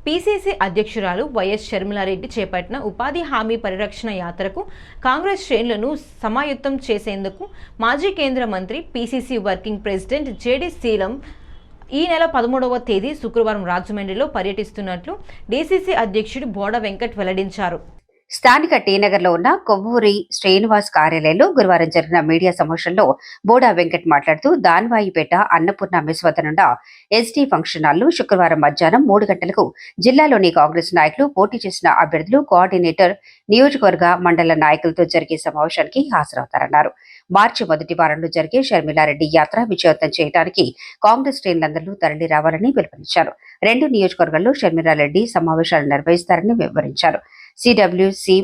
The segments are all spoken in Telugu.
పీసీసీ అధ్యక్షురాలు వైఎస్ షర్మిలారెడ్డి చేపట్టిన ఉపాధి హామీ పరిరక్షణ యాత్రకు కాంగ్రెస్ శ్రేణులను సమాయుత్తం చేసేందుకు మాజీ కేంద్ర మంత్రి పీసీసీ వర్కింగ్ ప్రెసిడెంట్ జేడీ శీలం ఈ నెల 13వ తేదీ శుక్రవారం రాజమండ్రిలో పర్యటిస్తున్నట్లు డీసీసీ అధ్యక్షుడు బోడ వెంకట్ వెల్లడించారు. స్థానిక టీనగర్లో ఉన్న కొవ్వూరి శ్రీనివాస్ కార్యాలయంలో గురువారం జరిగిన మీడియా సమావేశంలో బోడా వెంకట్ మాట్లాడుతూ దాన్వాయిపేట అన్నపూర్ణ మెస్ వద్ద నుండి ఎస్టీ ఫంక్షన్ హాల్లో శుక్రవారం మధ్యాహ్నం 3 గంటలకు జిల్లాలోని కాంగ్రెస్ నాయకులు, పోటీ చేసిన అభ్యర్థులు, కోఆర్డినేటర్, నియోజకవర్గ మండల నాయకులతో జరిగే సమావేశానికి హాజరవుతారన్నారు. మార్చి మొదటి వారంలో జరిగే షర్మిలారెడ్డి యాత్ర విజయవంతం చేయడానికి కాంగ్రెస్ శ్రేణులందరూ తరలి రావాలని పిలుపునిచ్చారు. 2 నియోజకవర్గాల్లో షర్మిలారెడ్డి సమావేశాలు నిర్వహిస్తారని వివరించారు. సిడబ్ల్యూసి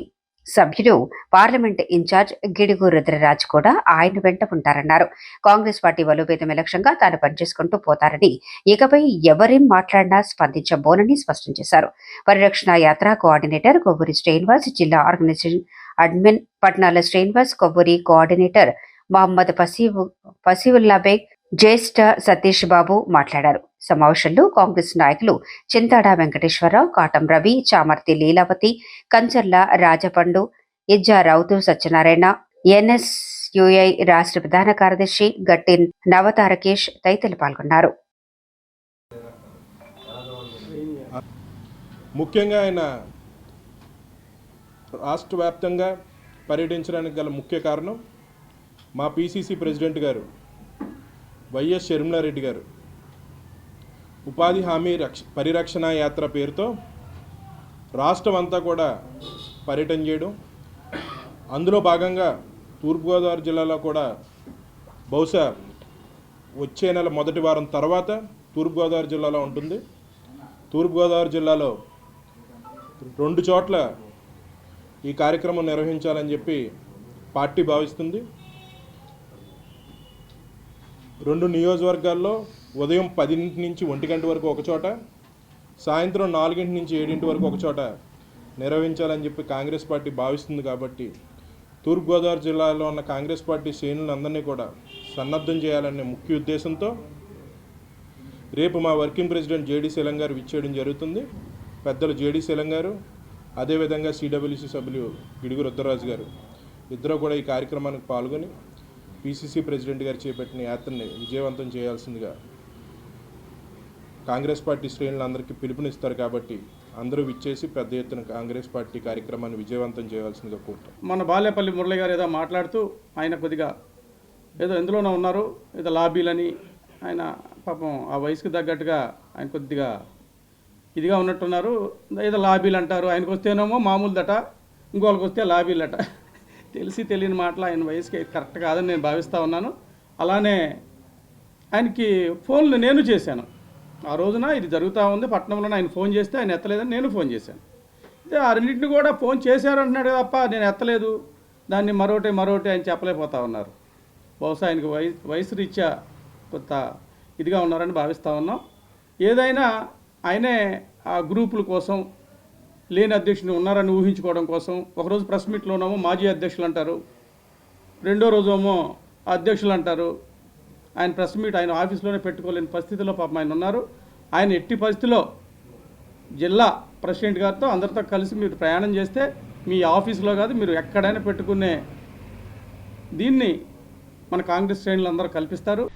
సభ్యుడు, పార్లమెంట్ ఇన్ఛార్జ్ గిడుగు రుద్రరాజ్ కూడా ఆయన వెంట ఉంటారన్నారు. కాంగ్రెస్ పార్టీ బలోపేతమే లక్ష్యంగా తాను పనిచేసుకుంటూ పోతారని, ఇకపై ఎవరేం మాట్లాడినా స్పందించబోనని స్పష్టం చేశారు. పరిరక్షణ యాత్ర కోఆర్డినేటర్ కొవ్వూరి శ్రీనివాస్, జిల్లా organisation admin Patnala Srinivas, Kovvuri coordinator Mohammed Fasiullah Baig, జ్యేష్ఠ సతీష్ బాబు మాట్లాడారు. సమావేశంలో కాంగ్రెస్ నాయకులు చింతాడ వెంకటేశ్వరరావు, కాటం రవి, చామర్తి లీలావతి, కంచర్ల రాజపండు, ఇజ్జా రౌతు సత్యనారాయణ, ఎన్ఎస్యుఐ రాష్ట్ర ప్రధాన కార్యదర్శి గట్టి నవతారకేష్ తదితరులు పాల్గొన్నారు. ముఖ్యంగా ఆయన రాష్ట్ర వ్యాప్తంగా పర్యటించడానికి గల ముఖ్య కారణం మా పీసీసీ ప్రెసిడెంట్ గారు వైఎస్ షర్మిలారెడ్డి గారు ఉపాధి హామీ పరిరక్షణ యాత్ర పేరుతో రాష్ట్రం అంతా కూడా పర్యటన చేయడం, అందులో భాగంగా తూర్పుగోదావరి జిల్లాలో కూడా బహుశా వచ్చే నెల మొదటి వారం తర్వాత తూర్పుగోదావరి జిల్లాలో ఉంటుంది. తూర్పుగోదావరి జిల్లాలో 2 చోట్ల ఈ కార్యక్రమం నిర్వహించాలని చెప్పి పార్టీ భావిస్తుంది. 2 నియోజకవర్గాల్లో ఉదయం 10 నుంచి 1 గంట వరకు ఒక చోట, సాయంత్రం 4 నుంచి 7 వరకు ఒక చోట నిర్వహించాలని చెప్పి కాంగ్రెస్ పార్టీ భావిస్తుంది. కాబట్టి తూర్పుగోదావరి జిల్లాలో ఉన్న కాంగ్రెస్ పార్టీ శ్రేణులందరినీ కూడా సన్నద్ధం చేయాలనే ముఖ్య ఉద్దేశంతో రేపు మా వర్కింగ్ ప్రెసిడెంట్ జేడీ శీలం గారు విచ్చేయడం జరుగుతుంది. పెద్దలు జేడీ శీలం గారు, అదేవిధంగా సిడబ్ల్యూసి సభ్యులు గిడుగు రుద్రరాజు గారు ఇద్దరు కూడా ఈ కార్యక్రమానికి పాల్గొని పీసీసీ ప్రెసిడెంట్ గారు చేపట్టిన యాత్రని విజయవంతం చేయాల్సిందిగా కాంగ్రెస్ పార్టీ శ్రేణులందరికీ పిలుపునిస్తారు. కాబట్టి అందరూ విచ్చేసి పెద్ద ఎత్తున కాంగ్రెస్ పార్టీ కార్యక్రమాన్ని విజయవంతం చేయాల్సిందిగా కోరుతాం. మన బాలేపల్లి మురళి గారు ఏదో మాట్లాడుతూ ఆయన కొద్దిగా ఏదో ఎందులోనో ఉన్నారు, ఏదో లాబీలని, ఆయన పాపం ఆ వయసుకు తగ్గట్టుగా ఆయన కొద్దిగా ఇదిగా ఉన్నట్టున్నారు. ఏదో లాబీలు అంటారు, ఆయనకు వస్తేనేమో మామూలుదట, ఇంకోళ్ళకి వస్తే లాబీలట. తెలిసి తెలియని మాటలు ఆయన వయసుకి కరెక్ట్ కాదని నేను భావిస్తూ ఉన్నాను. అలానే ఆయనకి ఫోన్లు నేను చేశాను. ఆ రోజున ఇది జరుగుతూ ఉంది పట్టణంలోనే, ఆయన ఫోన్ చేస్తే ఆయన ఎత్తలేదని నేను ఫోన్ చేశాను. ఆ రెండింటిని కూడా ఫోన్ చేశారు అంటున్నాడు తప్ప నేను ఎత్తలేదు, దాన్ని మరోటి ఆయన చెప్పలేకపోతా ఉన్నారు. బహుశా ఆయనకి వయసు రీత్యా కొంత ఇదిగా ఉన్నారని భావిస్తూ ఉన్నాం. ఏదైనా ఆయనే ఆ గ్రూపుల కోసం లేని అధ్యక్షుని ఉన్నారని ఊహించుకోవడం కోసం ఒకరోజు ప్రెస్ మీట్లోనేమో మాజీ అధ్యక్షులు అంటారు, రెండో రోజు ఏమో అధ్యక్షులు అంటారు. ఆయన ప్రెస్ మీట్ ఆయన ఆఫీస్లోనే పెట్టుకోలేని పరిస్థితిలో పాపం ఆయన ఉన్నారు. ఆయన ఎట్టి పరిస్థితిలో జిల్లా ప్రెసిడెంట్ గారితో అందరితో కలిసి మీరు ప్రయాణం చేస్తే మీ ఆఫీసులో కాదు, మీరు ఎక్కడైనా పెట్టుకునే దీన్ని మన కాంగ్రెస్ శ్రేణులు అందరూ కల్పిస్తారు.